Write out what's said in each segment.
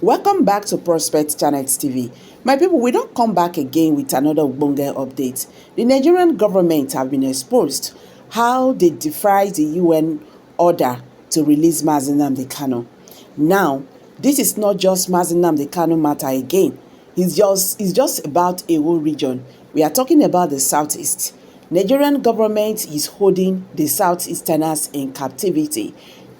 Welcome back to Prospect Channel TV. My people, we don't come back again with another Ubonge update. The Nigerian government have been exposed how they defied the UN order to release Nnamdi Kanu. Now, this is not just Nnamdi Kanu matter again. It's just about a whole region. We are talking about the Southeast. Nigerian government is holding the Southeasterners in captivity.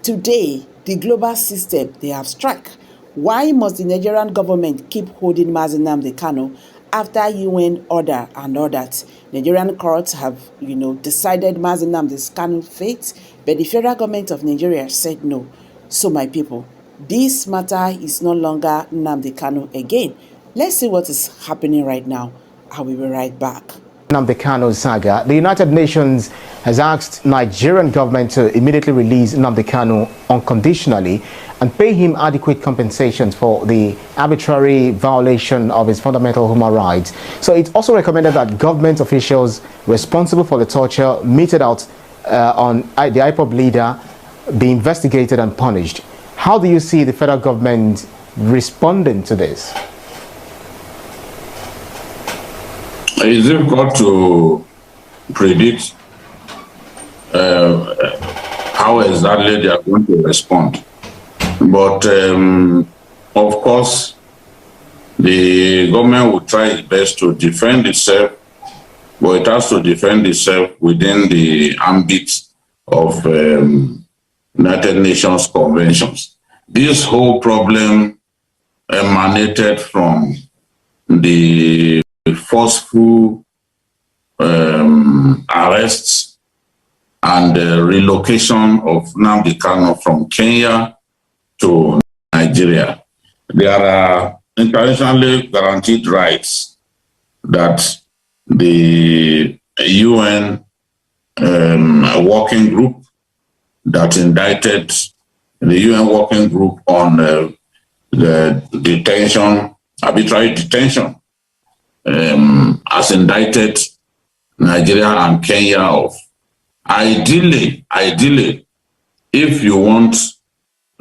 Today, the global system, they have struck. Why must the Nigerian government keep holding Nnamdi Kanu after UN order and all that? Nigerian courts have, decided Nnamdi Kanu's fate, but the federal government of Nigeria said no. So my people, this matter is no longer Nnamdi Kanu again. Let's see what is happening right now. I will be right back. Nnamdi Kanu saga. The United Nations has asked Nigerian government to immediately release Nnamdi Kanu unconditionally and pay him adequate compensations for the arbitrary violation of his fundamental human rights. So it also recommended that government officials responsible for the torture meted out on the IPOB leader be investigated and punished. How do you see the federal government responding to this? It's difficult to predict how exactly they are going to respond. But, of course, the government will try its best to defend itself, but it has to defend itself within the ambit of United Nations conventions. This whole problem emanated from the forceful arrests and relocation of Nnamdi Kanu from Kenya to Nigeria. There are internationally guaranteed rights that the UN working group that indicted the UN working group on the detention, arbitrary detention, has indicted Nigeria and Kenya of. Ideally, if you want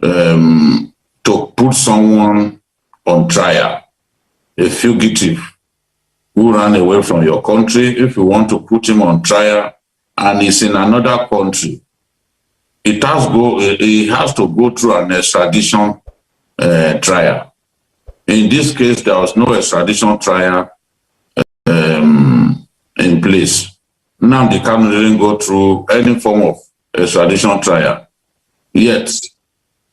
to put someone on trial, a fugitive who ran away from your country, if you want to put him on trial and he's in another country, he has to go through an extradition trial. In this case, there was no extradition trial in place. Nnamdi Kanu didn't go through any form of extradition trial, yet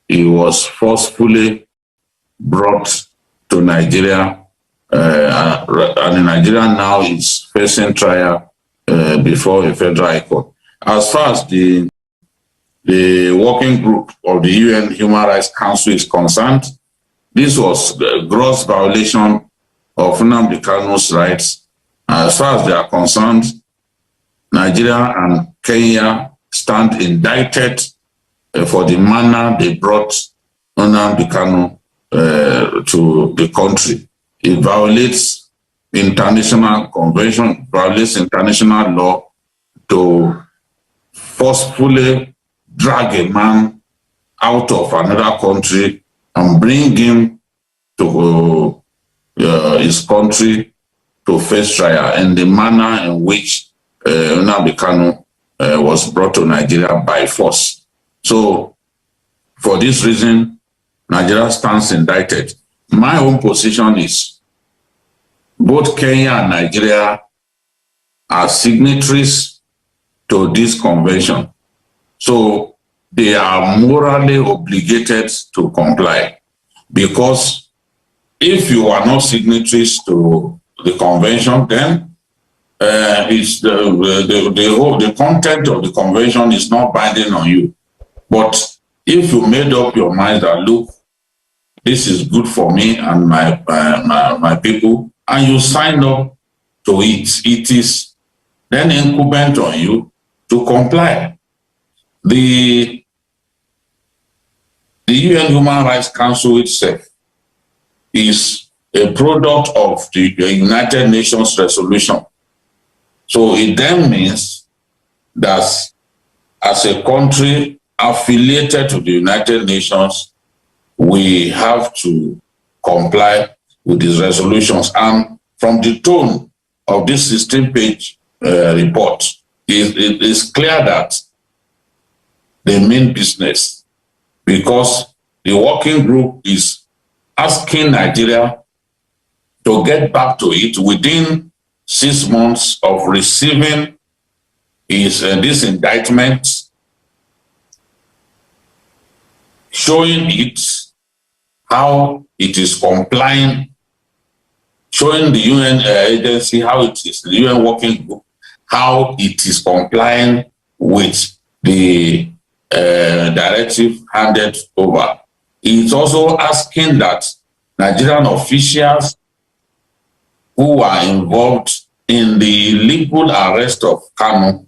he was forcefully brought to Nigeria, and Nigeria now is facing trial before a federal high court. As far as the working group of the UN Human Rights Council is concerned, this was a gross violation of Nnamdi Kanu's rights. As far as they are concerned, Nigeria and Kenya stand indicted for the manner they brought Nnamdi Kanu to the country. It violates international convention, violates international law to forcefully drag a man out of another country and bring him to his country to face trial in the manner in which Nnamdi Kanu was brought to Nigeria by force. So, for this reason, Nigeria stands indicted. My own position is both Kenya and Nigeria are signatories to this convention. So, they are morally obligated to comply, because if you are not signatories to the convention, then it's the content of the convention is not binding on you. But if you made up your mind that, look, this is good for me and my people, and you signed up to it is then incumbent on you to comply. The UN Human Rights Council itself is a product of the United Nations resolution. So it then means that as a country affiliated to the United Nations, we have to comply with these resolutions. And from the tone of this 16-page report, it is clear that they mean business, because the working group is asking Nigeria to get back to it within 6 months of receiving this indictment, showing it how it is complying, showing the UN agency how it is, the UN working group, how it is complying with the directive handed over. It's also asking that Nigerian officials who are involved in the illegal arrest of Kanu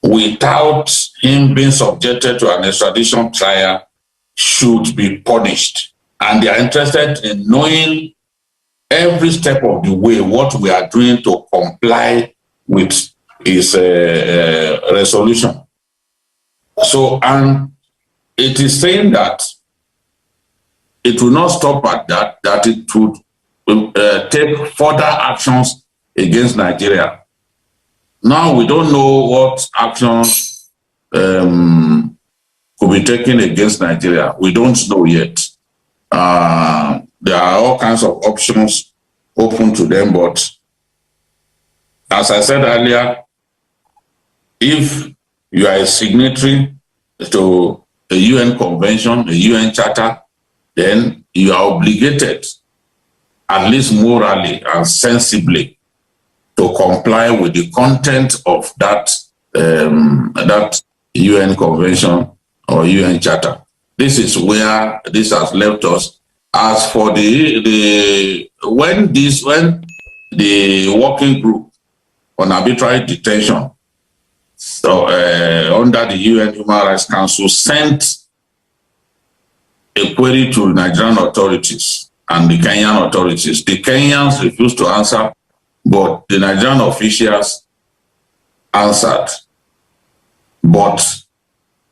without him being subjected to an extradition trial should be punished. And they are interested in knowing every step of the way what we are doing to comply with his resolution. So, and it is saying that it will not stop at that, that it would take further actions against Nigeria. Now we don't know what actions could be taken against Nigeria. We don't know yet. There are all kinds of options open to them, but as I said earlier, if you are a signatory to a UN convention, a UN charter, then you are obligated, at least morally and sensibly, to comply with the content of that that UN convention or UN charter. This is where this has left us. As for when the working group on arbitrary detention, so under the UN Human Rights Council, sent a query to Nigerian authorities and the Kenyan authorities, the Kenyans refused to answer, but the Nigerian officials answered. But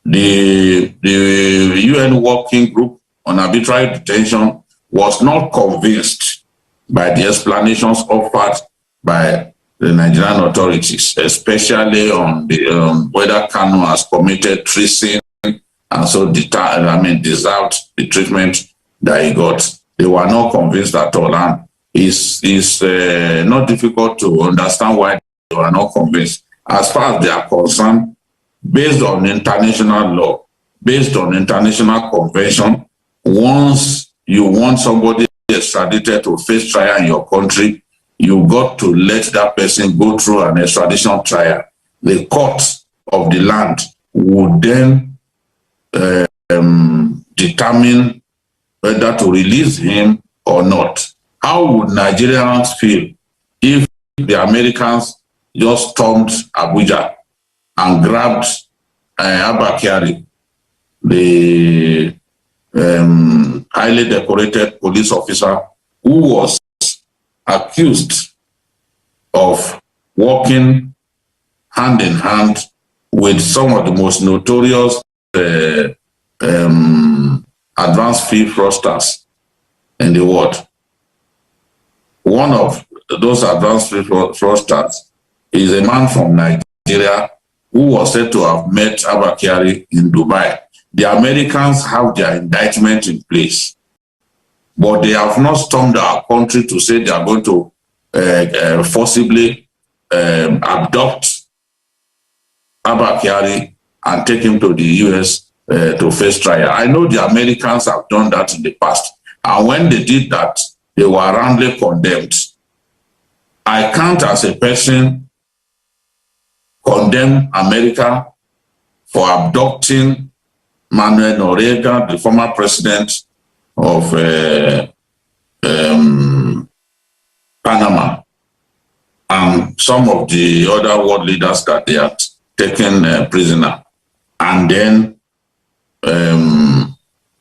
the UN working group on arbitrary detention was not convinced by the explanations offered by the Nigerian authorities, especially on the whether Kanu has committed treason and so deserved the treatment that he got. They were not convinced at all, and it's not difficult to understand why they were not convinced. As far as they are concerned, based on international law, based on international convention, once you want somebody extradited to face trial in your country, you got to let that person go through an extradition trial. The court of the land would then determine whether to release him or not. How would Nigerians feel if the Americans just stormed Abuja and grabbed Abba Kyari, the highly decorated police officer who was accused of working hand in hand with some of the most notorious advanced fee fraudsters in the world? One of those advanced fee fraudsters is a man from Nigeria who was said to have met Abba Kyari in Dubai. The Americans have their indictment in place, but they have not stormed our country to say they are going to forcibly abduct Abba Kyari and take him to the US to face trial. I know the Americans have done that in the past, and when they did that, they were roundly condemned. I can't, as a person, condemn America for abducting Manuel Noriega, the former president of Panama, and some of the other world leaders that they had taken prisoner, and then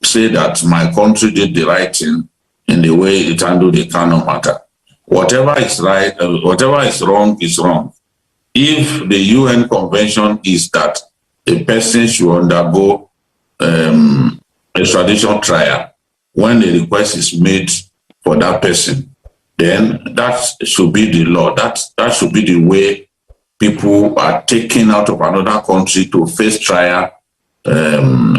say that my country did the right thing in the way it handled the Kanu matter. Whatever is right, whatever is wrong is wrong. If the UN convention is that a person should undergo extradition trial, when a request is made for that person, then that should be the law. That should be the way people are taken out of another country to face trial in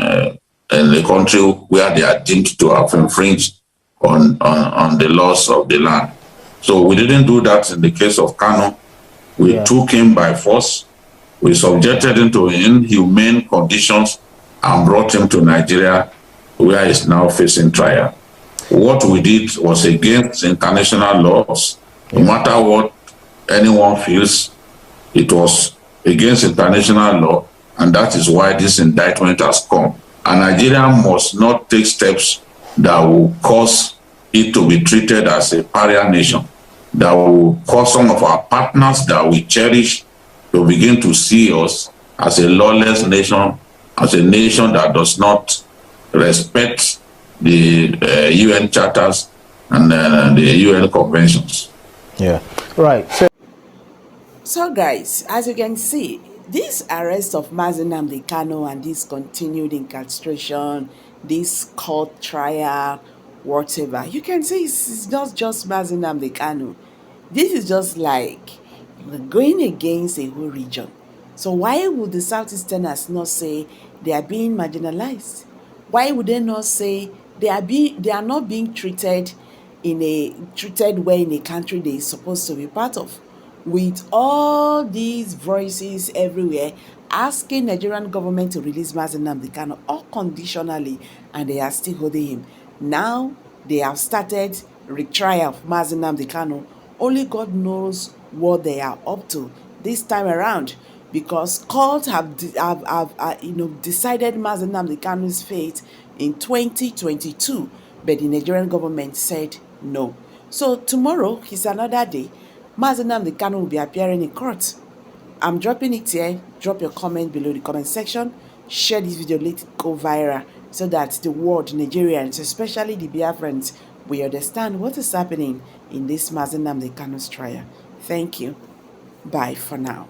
the country where they are deemed to have infringed on the laws of the land. So we didn't do that in the case of Kanu. We took him by force. We subjected him to inhumane conditions and brought him to Nigeria, where he's now facing trial. What we did was against international laws. No matter what anyone feels, it was against international law, and that is why this indictment has come. And Nigeria must not take steps that will cause it to be treated as a pariah nation, that will cause some of our partners that we cherish to begin to see us as a lawless nation, as a nation that does not respect the UN charters and the UN conventions. Yeah, right. So guys, as you can see, this arrest of Nnamdi Kanu and this continued incarceration, this court trial, whatever, you can see it's not just Nnamdi Kanu. This is just like going against a whole region. So why would the Southeasterners not say they are being marginalized? Why would they not say they are not being treated well in a country they are supposed to be part of? With all these voices everywhere asking Nigerian government to release Nnamdi Kanu unconditionally, and they are still holding him. Now they have started retrial of Nnamdi Kanu. Only God knows what they are up to this time around, because courts have decided Nnamdi Kanu's fate in 2022, but the Nigerian government said no. So tomorrow is another day. Nnamdi Kanu will be appearing in court. I'm dropping it here. Drop your comment below the comment section. Share this video, let it go viral so that the world, Nigerians, especially the Biafrans, will understand what is happening in this Nnamdi Kanu's trial. Thank you. Bye for now.